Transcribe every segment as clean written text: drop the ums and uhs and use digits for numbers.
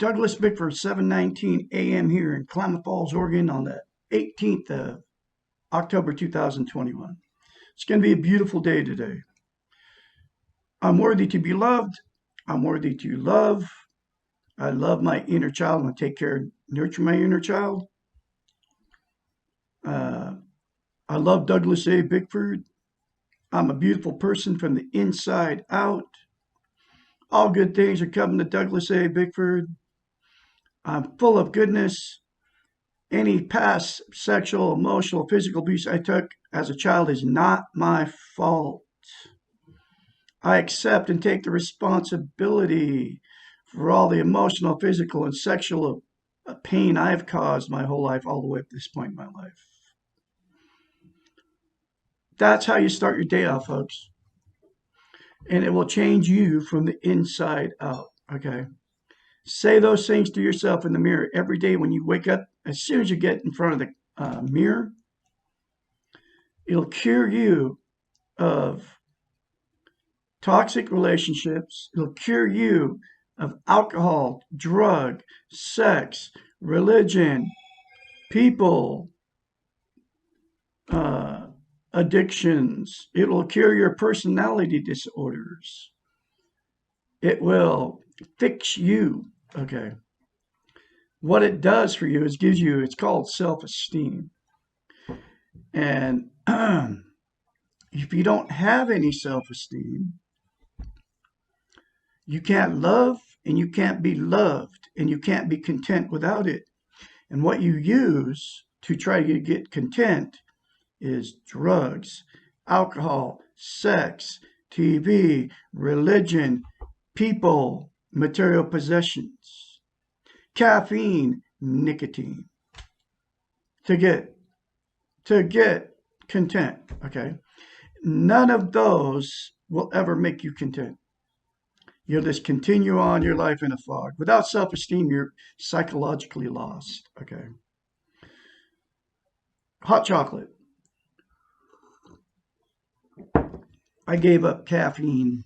Douglas Bickford, 7:19 a.m. here in Klamath Falls, Oregon on the 18th of October 2021. It's going to be a beautiful day today. I'm worthy to be loved. I'm worthy to love. I love my inner child. I'm going to take care and nurture my inner child. I love Douglas A. Bickford. I'm a beautiful person from the inside out. All good things are coming to Douglas A. Bickford. I'm full of goodness. Any past sexual, emotional, physical abuse I took as a child is not my fault. I accept and take the responsibility for all the emotional, physical, and sexual pain I've caused my whole life, all the way up to this point in my life. That's how you start your day off, folks. And it will change you from the inside out, okay? Say those things to yourself in the mirror every day when you wake up. As soon as you get in front of the mirror, it'll cure you of toxic relationships. It'll cure you of alcohol, drug, sex, religion, people, addictions. It will cure your personality disorders. It will fix you, okay? What it does for you is gives you, it's called self-esteem. And if you don't have any self-esteem, you can't love and you can't be loved and you can't be content without it. And what you use to try to get content is drugs, alcohol, sex, TV, religion, people, material possessions, caffeine, nicotine, to get content, okay? None of those will ever make you content. You'll just continue on your life in a fog. Without self-esteem, you're psychologically lost, okay? Hot chocolate. I gave up caffeine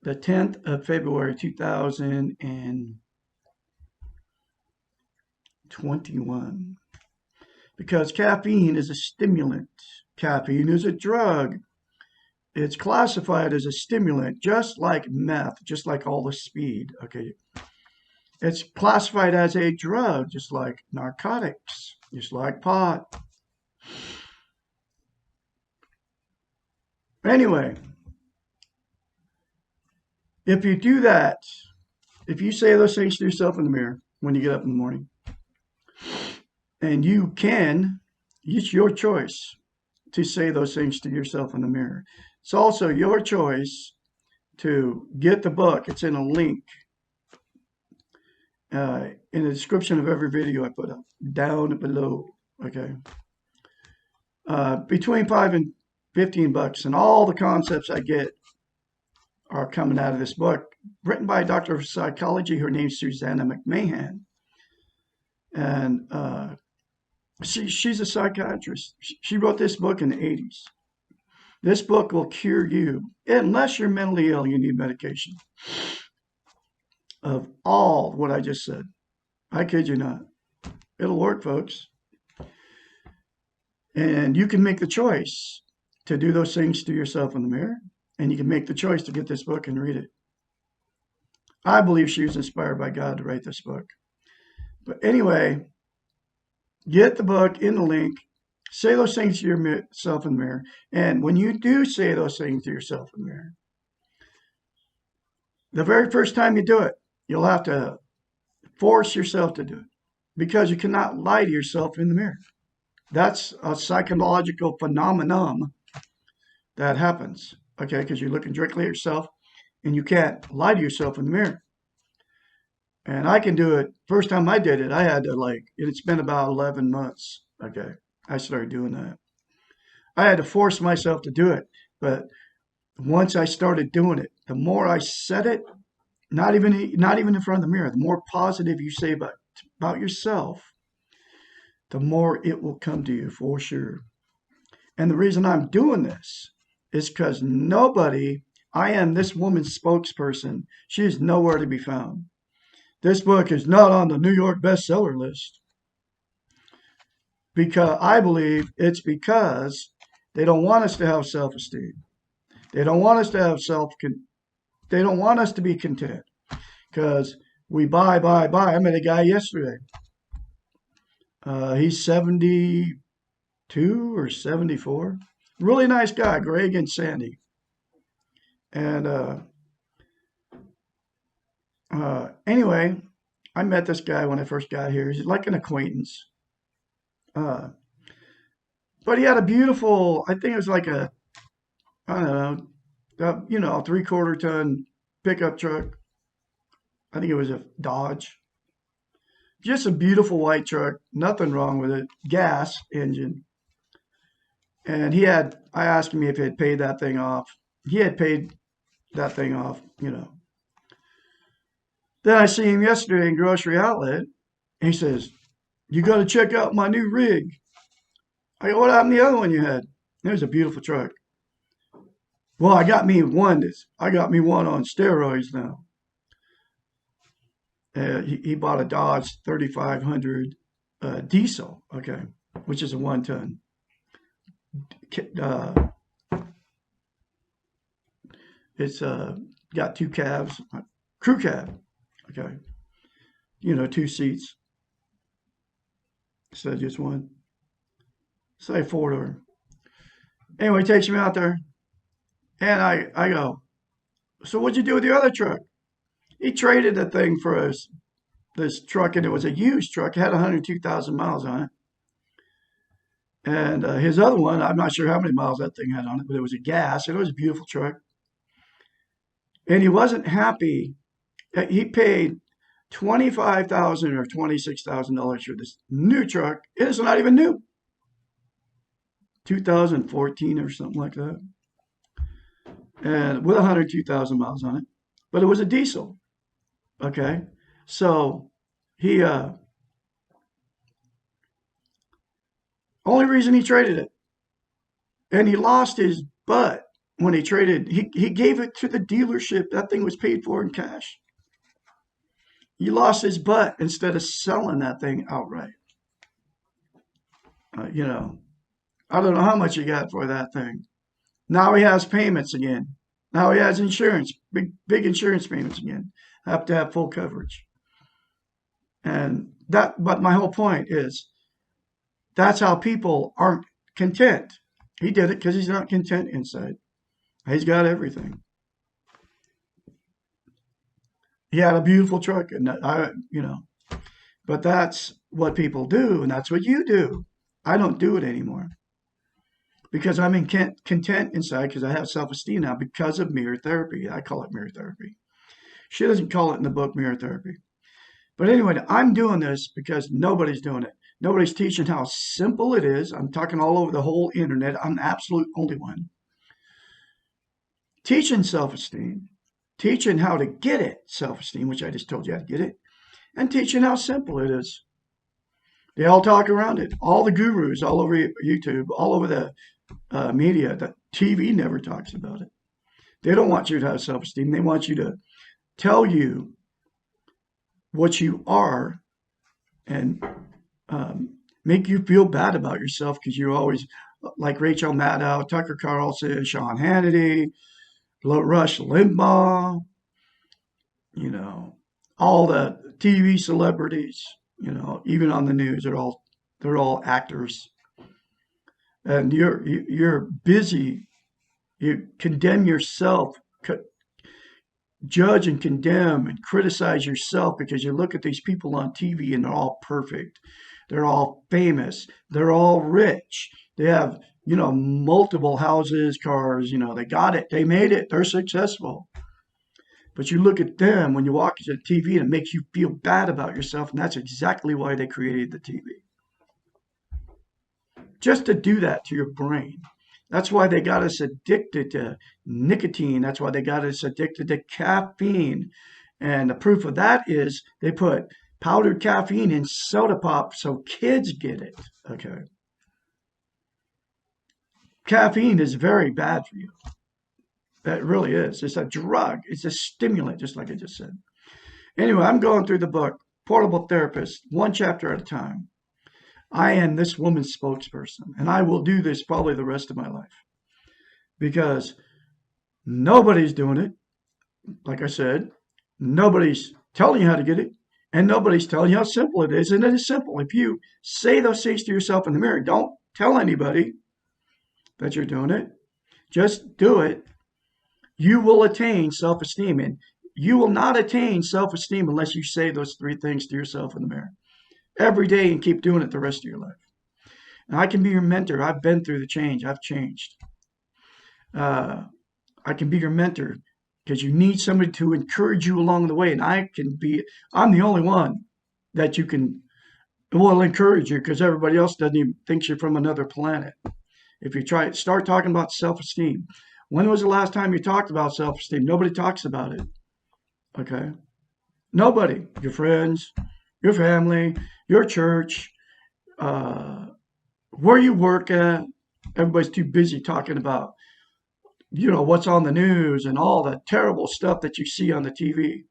the 10th of February 2021 because caffeine is a stimulant. Caffeine is a drug. It's classified as a stimulant, just like meth, just like all the speed, okay? It's classified as a drug, just like narcotics, just like pot. Anyway, if you do that, if you say those things to yourself in the mirror when you get up in the morning, and you can, it's your choice to say those things to yourself in the mirror. It's also your choice to get the book. It's in a link in the description of every video I put up, down below, okay? Between $5 and $15, and all the concepts I get are coming out of this book, written by a doctor of psychology. Her name's Susanna McMahon. And she's a psychiatrist. She wrote this book in the 80s. This book will cure you, unless you're mentally ill and you need medication, of all what I just said. I kid you not. It'll work, folks. And you can make the choice to do those things to yourself in the mirror, and you can make the choice to get this book and read it. I believe she was inspired by God to write this book. But anyway, get the book in the link. Say those things to yourself in the mirror. And when you do say those things to yourself in the mirror, the very first time you do it, you'll have to force yourself to do it, because you cannot lie to yourself in the mirror. That's a psychological phenomenon that happens, okay? Because you're looking directly at yourself and you can't lie to yourself in the mirror. And I can do it. First time I did it, I had to it's been about 11 months, okay? I started doing that. I had to force myself to do it. But once I started doing it, the more I said it, not even in front of the mirror, the more positive you say about yourself, the more it will come to you for sure. And the reason I'm doing this is because I am this woman's spokesperson. She is nowhere to be found. This book is not on the New York bestseller list because I believe it's because they don't want us to have self-esteem. They don't want us to have they don't want us to be content because we buy, buy, buy. I met a guy yesterday. He's 72 or 74. Really nice guy, Greg and Sandy. And anyway, I met this guy when I first got here. He's like an acquaintance. Uh, but he had a beautiful, I think it was like a, I don't know, three-quarter ton pickup truck. I think it was a Dodge. Just a beautiful white truck, nothing wrong with it. Gas engine. And I asked him if he had paid that thing off. He had paid that thing off. Then I see him yesterday in Grocery Outlet, and he says, "You got to check out my new rig." I go, "What happened to the other one you had?" It was a beautiful truck. "Well, I got me one. I got me one on steroids now." He bought a Dodge 3500 diesel, okay, which is a 1 ton. Uh, it's got 2 cabs, crew cab, okay, 2 seats instead of just one. Say 4-door. Anyway, he takes me out there, and I go, "So what'd you do with your other truck?" He traded the thing for this truck, and it was a used truck. It had 102,000 miles on it. And his other one, I'm not sure how many miles that thing had on it, but it was a gas. And it was a beautiful truck. And he wasn't happy. He paid $25,000 or $26,000 for this new truck. It's not even new. 2014 or something like that. And with 102,000 miles on it. But it was a diesel. Okay. So he only reason he traded it. And he lost his butt when he traded. He gave it to the dealership. That thing was paid for in cash. He lost his butt instead of selling that thing outright. I don't know how much he got for that thing. Now he has payments again. Now he has insurance, big insurance payments again. Have to have full coverage. But my whole point is that's how people aren't content. He did it because he's not content inside. He's got everything. He had a beautiful truck, and but that's what people do, and that's what you do. I don't do it anymore because I'm content inside because I have self-esteem now because of mirror therapy. I call it mirror therapy. She doesn't call it in the book mirror therapy. But anyway, I'm doing this because nobody's doing it. Nobody's teaching how simple it is. I'm talking all over the whole internet. I'm the absolute only one. Teaching self-esteem, teaching how to get it, self-esteem, which I just told you how to get it, and teaching how simple it is. They all talk around it. All the gurus all over YouTube, all over the media, the TV never talks about it. They don't want you to have self-esteem. They want you to tell you what you are and make you feel bad about yourself because you're always like Rachel Maddow, Tucker Carlson, Sean Hannity, Rush Limbaugh, all the TV celebrities, even on the news, they're all actors. And you're busy. You condemn yourself, judge and condemn and criticize yourself because you look at these people on TV and they're all perfect. They're all famous. They're all rich. They have, multiple houses, cars, they got it. They made it. They're successful. But you look at them when you walk into the TV and it makes you feel bad about yourself. And that's exactly why they created the TV. Just to do that to your brain. That's why they got us addicted to nicotine. That's why they got us addicted to caffeine. And the proof of that is they put powdered caffeine in soda pop so kids get it. Okay. Caffeine is very bad for you. It really is. It's a drug. It's a stimulant, just like I just said. Anyway, I'm going through the book, Portable Therapist, one chapter at a time. I am this woman's spokesperson, and I will do this probably the rest of my life because nobody's doing it. Like I said, nobody's telling you how to get it, and nobody's telling you how simple it is. And it is simple. If you say those things to yourself in the mirror, don't tell anybody that you're doing it. Just do it. You will attain self-esteem. And you will not attain self-esteem unless you say those three things to yourself in the mirror every day and keep doing it the rest of your life. And I can be your mentor. I've been through the change. I've changed. Uh, I can be your mentor because you need somebody to encourage you along the way. And I'm the only one that you can, will encourage you because everybody else doesn't even think you're from another planet. If you start talking about self-esteem. When was the last time you talked about self-esteem? Nobody talks about it. Okay. Nobody. Your friends, your family, your church, where you work at. Everybody's too busy talking about, what's on the news and all the terrible stuff that you see on the TV.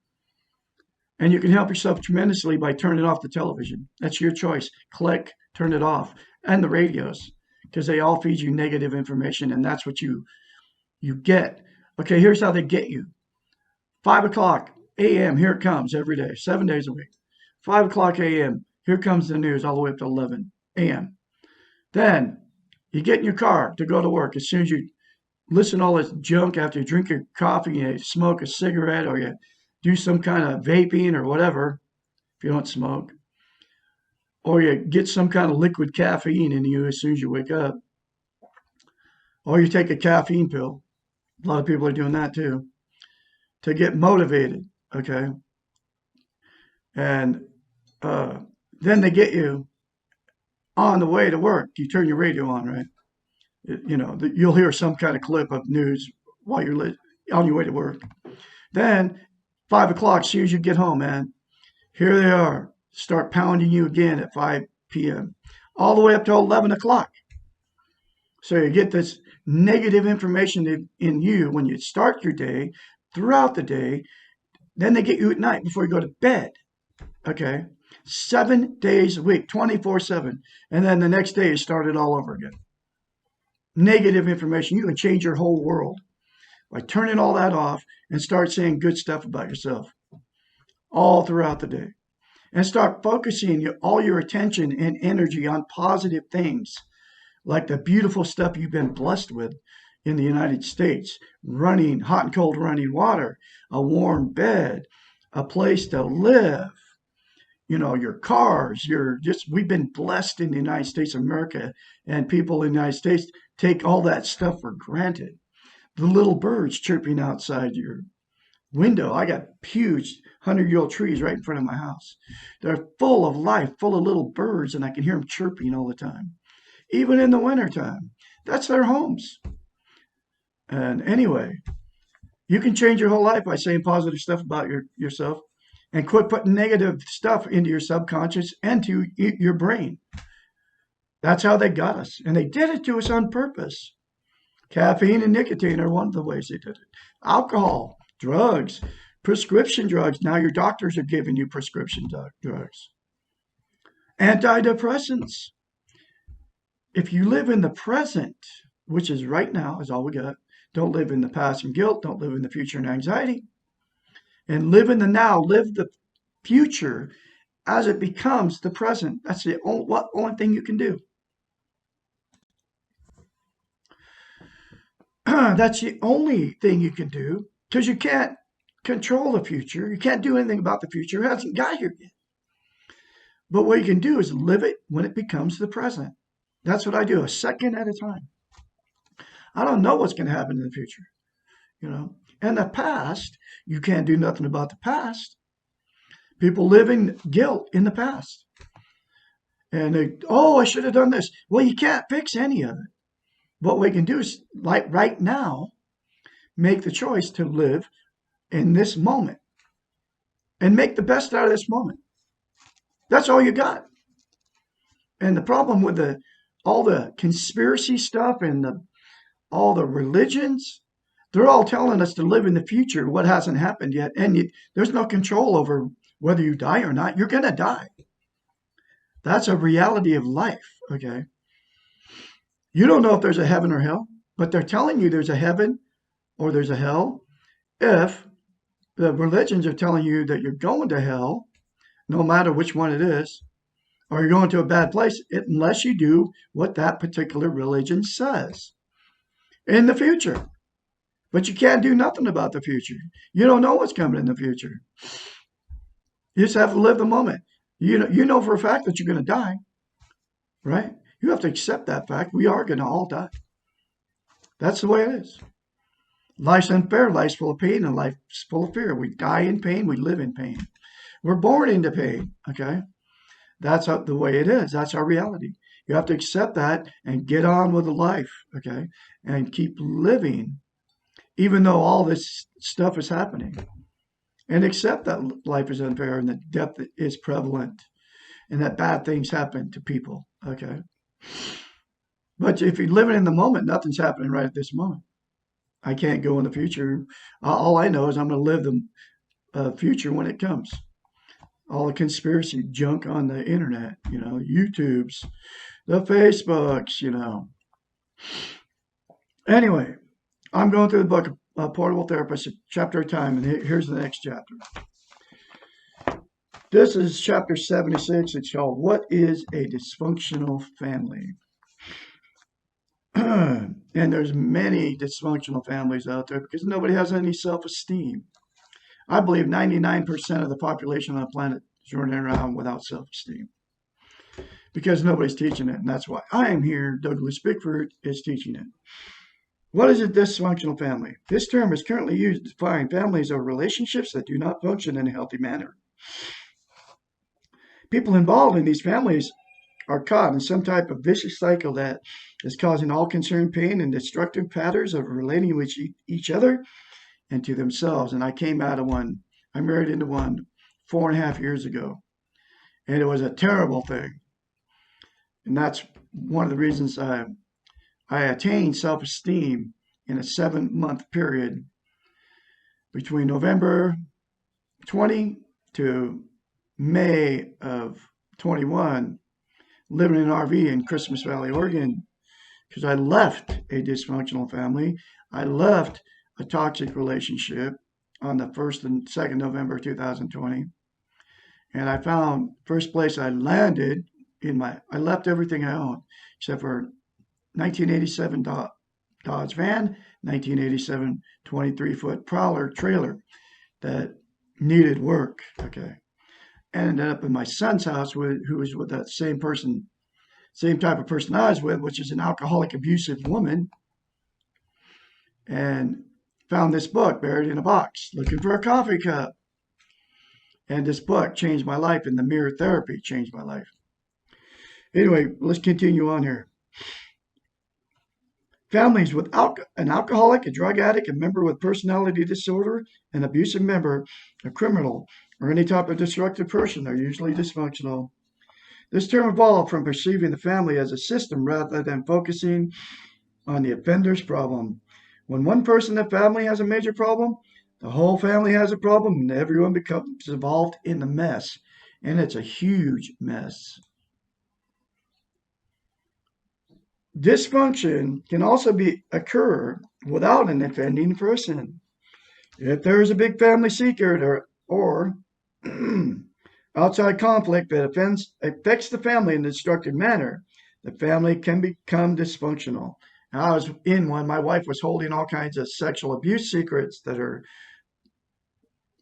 And you can help yourself tremendously by turning off the television. That's your choice. Click, turn it off. And the radios, because they all feed you negative information, and that's what you get. Okay, here's how they get you. 5 o'clock a.m., here it comes every day, 7 days a week. 5 o'clock a.m., here comes the news all the way up to 11 a.m. Then you get in your car to go to work. As soon as you listen to all this junk after you drink your coffee, you smoke a cigarette, or you do some kind of vaping or whatever, if you don't smoke, or you get some kind of liquid caffeine in you as soon as you wake up, or you take a caffeine pill. A lot of people are doing that too, to get motivated, okay? And then they get you on the way to work. You turn your radio on, right? You'll hear some kind of clip of news while you're on your way to work. Then 5 o'clock, as soon as you get home, man, here they are. Start pounding you again at 5 p.m. all the way up to 11 o'clock. So you get this negative information in you when you start your day, throughout the day. Then they get you at night before you go to bed. Okay? 7 days a week, 24/7. And then the next day you start it all over again. Negative information. You can change your whole world by turning all that off and start saying good stuff about yourself all throughout the day. And start focusing all your attention and energy on positive things, like the beautiful stuff you've been blessed with in the United States. Hot and cold running water, a warm bed, a place to live, your cars, we've been blessed in the United States of America, and people in the United States take all that stuff for granted. The little birds chirping outside your window. I got huge 100-year-old trees right in front of my house. They're full of life, full of little birds, and I can hear them chirping all the time, even in the wintertime. That's their homes. And anyway, you can change your whole life by saying positive stuff about yourself and quit putting negative stuff into your subconscious and to your brain. That's how they got us. And they did it to us on purpose. Caffeine and nicotine are one of the ways they did it. Alcohol, drugs, prescription drugs. Now your doctors are giving you prescription drugs. Antidepressants. If you live in the present, which is right now, is all we got, don't live in the past and guilt, don't live in the future and anxiety, and live in the now, live the future as it becomes the present. That's the only thing you can do. That's the only thing you can do, because you can't control the future. You can't do anything about the future. It hasn't got here yet. But what you can do is live it when it becomes the present. That's what I do, a second at a time. I don't know what's going to happen in the future, And the past, you can't do nothing about the past. People live in guilt in the past. And I should have done this. Well, you can't fix any of it. What we can do is, like right now, make the choice to live in this moment and make the best out of this moment. That's all you got. And the problem with all the conspiracy stuff and all the religions, They're all telling us to live in the future, what hasn't happened yet. And there's no control over whether you die or not. You're going to die. That's a reality of life, okay? You don't know if there's a heaven or hell, but they're telling you there's a heaven or there's a hell. If the religions are telling you that you're going to hell, no matter which one it is, or you're going to a bad place, unless you do what that particular religion says in the future. But you can't do nothing about the future. You don't know what's coming in the future. You just have to live the moment. You know for a fact that you're going to die, right? You have to accept that fact. We are going to all die. That's the way it is. Life's unfair. Life's full of pain, and life's full of fear. We die in pain. We live in pain. We're born into pain. Okay, that's the way it is. That's our reality. You have to accept that and get on with the life. Okay, and keep living, even though all this stuff is happening. And accept that life is unfair and that death is prevalent and that bad things happen to people. Okay. But if you're living in the moment, nothing's happening right at this moment. I can't go in the future. All I know is I'm going to live the future when it comes. All the conspiracy junk on the internet, YouTubes, the Facebooks. Anyway, I'm going through the book Portable Therapist, chapter at a time, and here's the next chapter. This is chapter 76. It's called What is a Dysfunctional Family? And there's many dysfunctional families out there because nobody has any self-esteem. I believe 99% of the population on the planet is running around without self-esteem because nobody's teaching it. And that's why I am here. Douglas Bickford is teaching it. What is a dysfunctional family? This term is currently used to define families or relationships that do not function in a healthy manner. People involved in these families are caught in some type of vicious cycle that is causing all concerned pain and destructive patterns of relating with each other and to themselves. And I came out of one. I married into one 4.5 years ago. And it was a terrible thing. And that's one of the reasons I attained self-esteem in a 7-month period between November 20 to May of 21, living in an RV in Christmas Valley, Oregon, because I left a dysfunctional family. I left a toxic relationship on the 1st and 2nd November 2020. And I found first place I landed I left everything I owned except for 1987 Dodge van, 1987 23-foot Prowler trailer that needed work. Okay. And ended up in my son's house who was with that same type of person I was with, which is an alcoholic, abusive woman. And found this book buried in a box, looking for a coffee cup. And this book changed my life, and the mirror therapy changed my life. Anyway, let's continue on here. Families with an alcoholic, a drug addict, a member with personality disorder, an abusive member, a criminal, or any type of destructive person are usually dysfunctional. This term evolved from perceiving the family as a system rather than focusing on the offender's problem. When one person in the family has a major problem, the whole family has a problem, and everyone becomes involved in the mess. And it's a huge mess. Dysfunction can also occur without an offending person. If there is a big family secret or outside conflict that affects the family in a destructive manner, the family can become dysfunctional. Now, I was in one. My wife was holding all kinds of sexual abuse secrets that her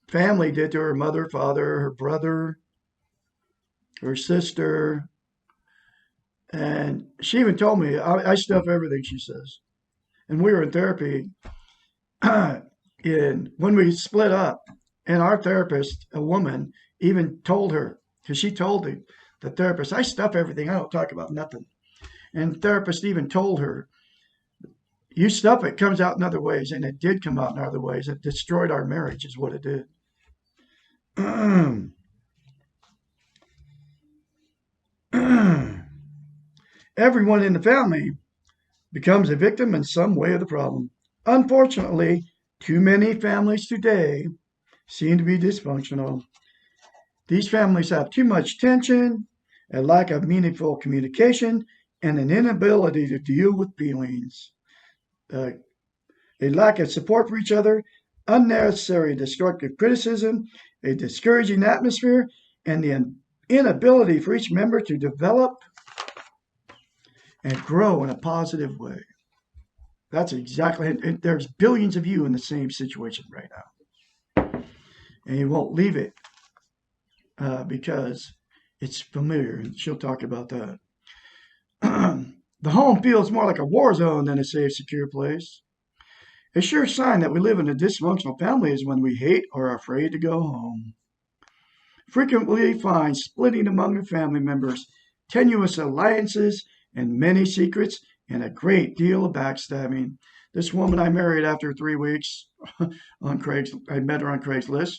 family did to her mother, father, her brother, her sister. And she even told me, I stuff everything, she says. And we were in therapy when we split up. And our therapist, a woman, even told her, because she told the therapist, I stuff everything. I don't talk about nothing. And the therapist even told her, you stuff it, comes out in other ways. And it did come out in other ways. It destroyed our marriage is what it did. Everyone in the family becomes a victim in some way of the problem. Unfortunately, too many families today seem to be dysfunctional. These families have too much tension, a lack of meaningful communication, and an inability to deal with feelings. Uh, a lack of support for each other, unnecessary destructive criticism, a discouraging atmosphere, and the inability for each member to develop and grow in a positive way. That's exactly, and there's billions of you in the same situation right now. And you won't leave it because it's familiar. And she'll talk about that. The home feels more like a war zone than a safe, secure place. A sure sign that we live in a dysfunctional family is when we hate or are afraid to go home. Frequently find splitting among the family members, tenuous alliances, and many secrets, and a great deal of backstabbing. This woman I married after 3 weeks on I met her on Craigslist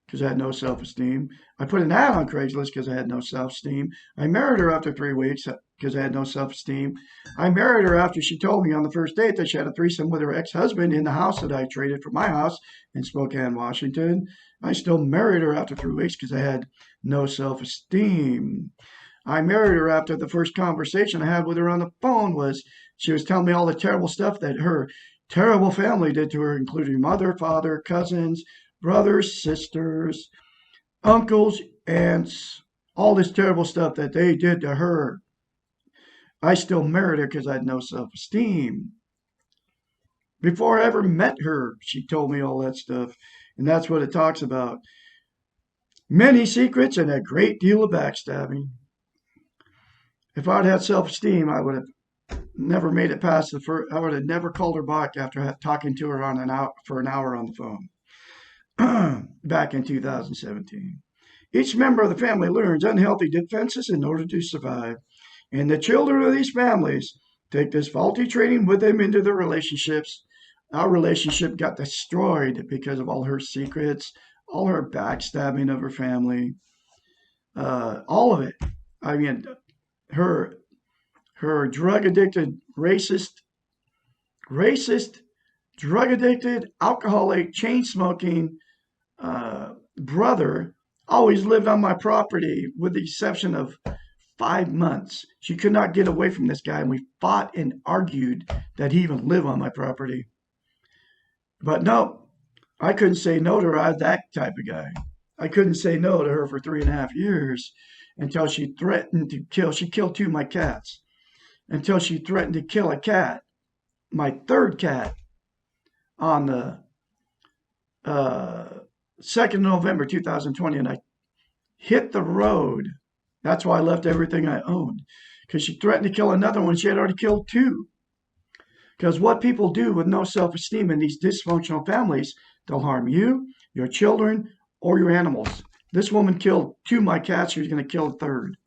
because I had no self-esteem. I put an ad on Craigslist because I had no self-esteem. I married her after 3 weeks because I had no self-esteem. I married her after she told me on the first date that she had a threesome with her ex-husband in the house that I traded for my house in Spokane, Washington. I still married her after 3 weeks because I had no self-esteem. I married her after the first conversation I had with her on the phone was she was telling me all the terrible stuff that her terrible family did to her, including mother, father, cousins, brothers, sisters, uncles, aunts, all this terrible stuff that they did to her. I still married her because I had no self esteem. Before I ever met her, she told me all that stuff. And that's what it talks about. Many secrets and a great deal of backstabbing. If I'd had self esteem, I would have never made it past the first. I would have never called her back after talking to her for an hour on the phone back in 2017. Each member of the family learns unhealthy defenses in order to survive. And the children of these families take this faulty training with them into their relationships. Our relationship got destroyed because of all her secrets, all her backstabbing of her family, all of it. I mean, her her drug addicted, racist, drug addicted, alcoholic, chain smoking brother always lived on my property, with the exception of 5 months. She could not get away from this guy, and we fought and argued that he even lived on my property. But no, I couldn't say no to her. I was that type of guy. I couldn't say no to her for 3.5 years until she threatened to kill. She killed two of my cats until she threatened to kill a cat, my third cat, on the 2nd of November 2020, and I hit the road. That's why I left everything I owned, because she threatened to kill another one. She had already killed two. Because what people do with no self-esteem in these dysfunctional families, they'll harm you, your children, or your animals. This woman killed two of my cats. She was going to kill a third.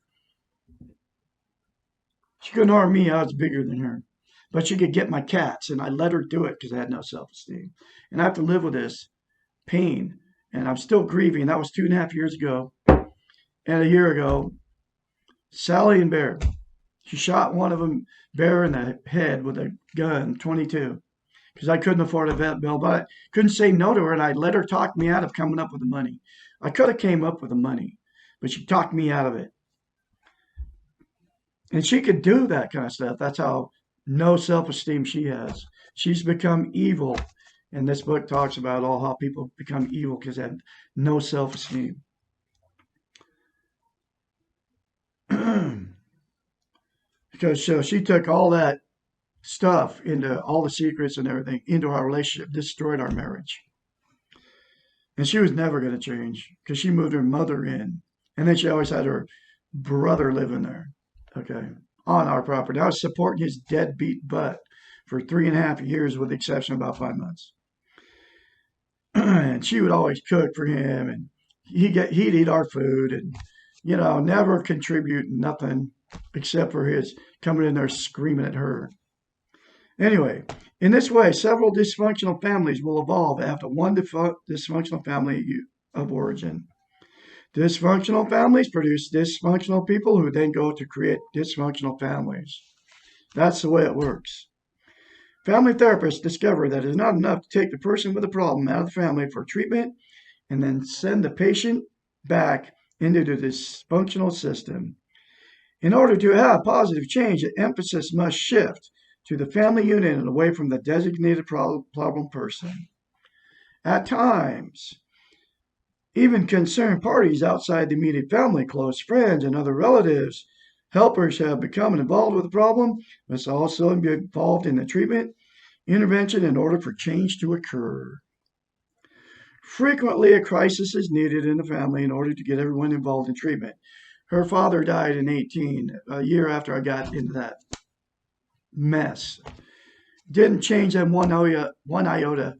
She couldn't harm me. I was bigger than her. But she could get my cats, and I let her do it because I had no self-esteem. And I have to live with this pain, and I'm still grieving. That was 2.5 years ago. And a year ago, Sally and Bear. She shot one of them, Bear, in the head with a gun, 22, because I couldn't afford a vet bill. But I couldn't say no to her, and I let her talk me out of coming up with the money. I could have came up with the money, but she talked me out of it. And she could do that kind of stuff. That's how no self-esteem she has. She's become evil. And this book talks about all how people become evil because they have no self-esteem. Because so she took all that stuff into all the secrets and everything into our relationship, destroyed our marriage. And she was never going to change because she moved her mother in. And then she always had her brother living there, okay, on our property. I was supporting his deadbeat butt for 3.5 years, with the exception of about 5 months. And she would always cook for him, and he'd eat our food, and never contribute nothing except for his coming in there screaming at her. Anyway, in this way, several dysfunctional families will evolve after one dysfunctional family of origin. Dysfunctional families produce dysfunctional people who then go to create dysfunctional families. That's the way it works. Family therapists discover that it is not enough to take the person with a problem out of the family for treatment and then send the patient back into the dysfunctional system. In order to have positive change, the emphasis must shift to the family unit and away from the designated problem person. At times, even concerned parties outside the immediate family, close friends, and other relatives, helpers have become involved with the problem, must also be involved in the treatment intervention in order for change to occur. Frequently, a crisis is needed in the family in order to get everyone involved in treatment. Her father died in 18, a year after I got into that mess. Didn't change them one iota.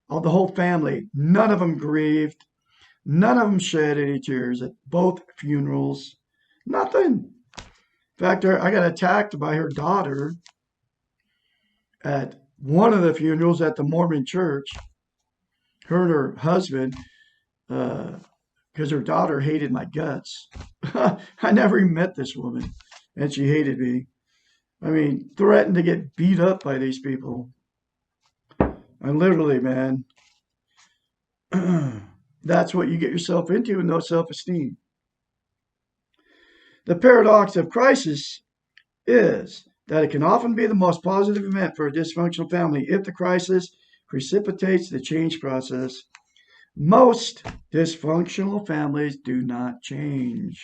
Of the whole family, none of them grieved. None of them shed any tears at both funerals. Nothing. In fact, I got attacked by her daughter at one of the funerals at the Mormon church. Her and her husband, because her daughter hated my guts. I never even met this woman, and she hated me. I mean, threatened to get beat up by these people. I literally, man, that's what you get yourself into with no self-esteem. The paradox of crisis is that it can often be the most positive event for a dysfunctional family if the crisis precipitates the change process. Most dysfunctional families do not change.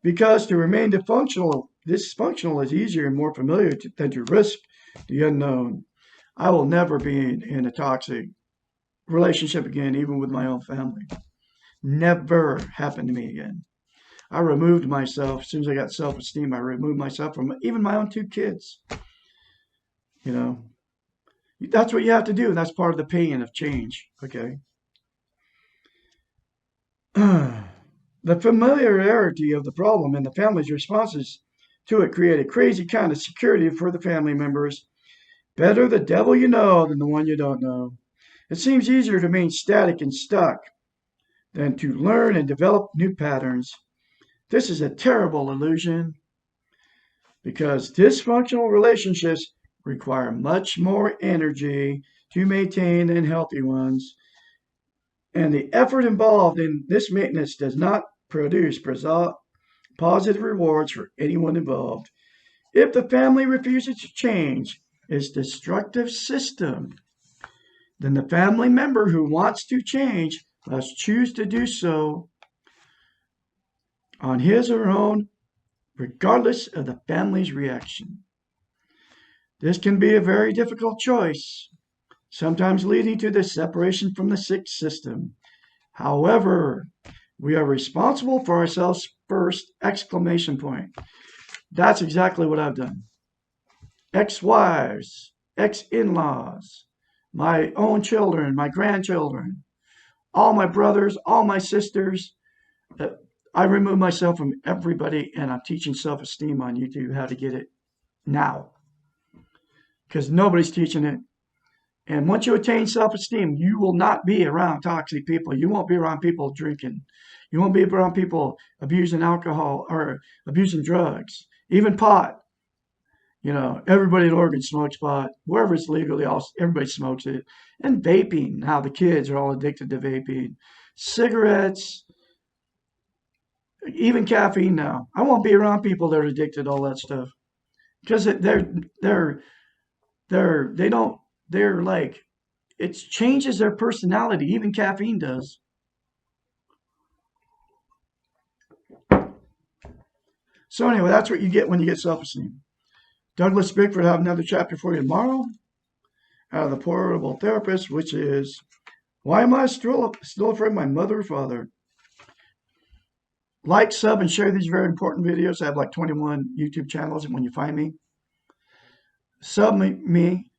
Because to remain dysfunctional is easier and more familiar than to risk the unknown. I will never be in a toxic relationship again, even with my own family. Never happened to me again. I removed myself, as soon as I got self-esteem, I removed myself from even my own two kids. You know, that's what you have to do, and that's part of the pain of change, okay? The familiarity of the problem and the family's responses to it create a crazy kind of security for the family members. Better the devil you know than the one you don't know. It seems easier to remain static and stuck than to learn and develop new patterns. This is a terrible illusion because dysfunctional relationships require much more energy to maintain than healthy ones. And the effort involved in this maintenance does not produce positive rewards for anyone involved. If the family refuses to change its destructive system, then the family member who wants to change must choose to do so on his or her own, regardless of the family's reaction. This can be a very difficult choice, sometimes leading to the separation from the sick system. However, we are responsible for ourselves first! Exclamation point. That's exactly what I've done. Ex-wives, ex-in-laws, my own children, my grandchildren, all my brothers, all my sisters. I remove myself from everybody, and I'm teaching self-esteem on YouTube, how to get it now. Because nobody's teaching it. And once you attain self-esteem, you will not be around toxic people. You won't be around people drinking. You won't be around people abusing alcohol or abusing drugs, even pot. You know, everybody in Oregon smokes pot. Wherever it's legally, everybody smokes it. And vaping. Now the kids are all addicted to vaping. Cigarettes, even caffeine now. I won't be around people that are addicted to all that stuff. Because they're like, it changes their personality. Even caffeine does. So anyway, that's what you get when you get self-esteem. Douglas Bickford will have another chapter for you tomorrow out of The Portable Therapist, which is, why am I still afraid of my mother or father? Like, sub, and share these very important videos. I have like 21 YouTube channels, and when you find me, sub me.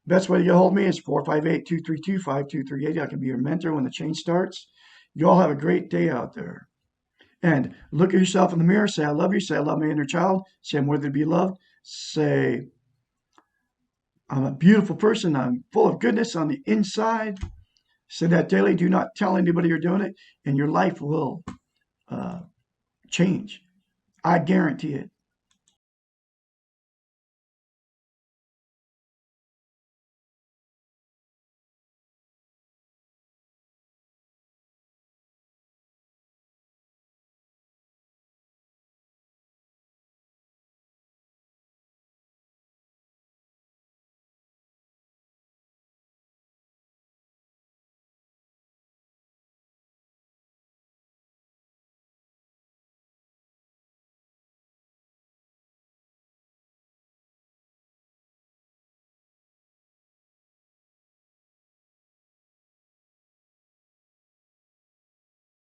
Best way to get a hold of me is 458-232-5238. I can be your mentor when the change starts. You all have a great day out there. And look at yourself in the mirror. Say, I love you. Say, I love my inner child. Say, I'm worthy to be loved. Say, I'm a beautiful person. I'm full of goodness on the inside. Say that daily. Do not tell anybody you're doing it, and your life will change. I guarantee it.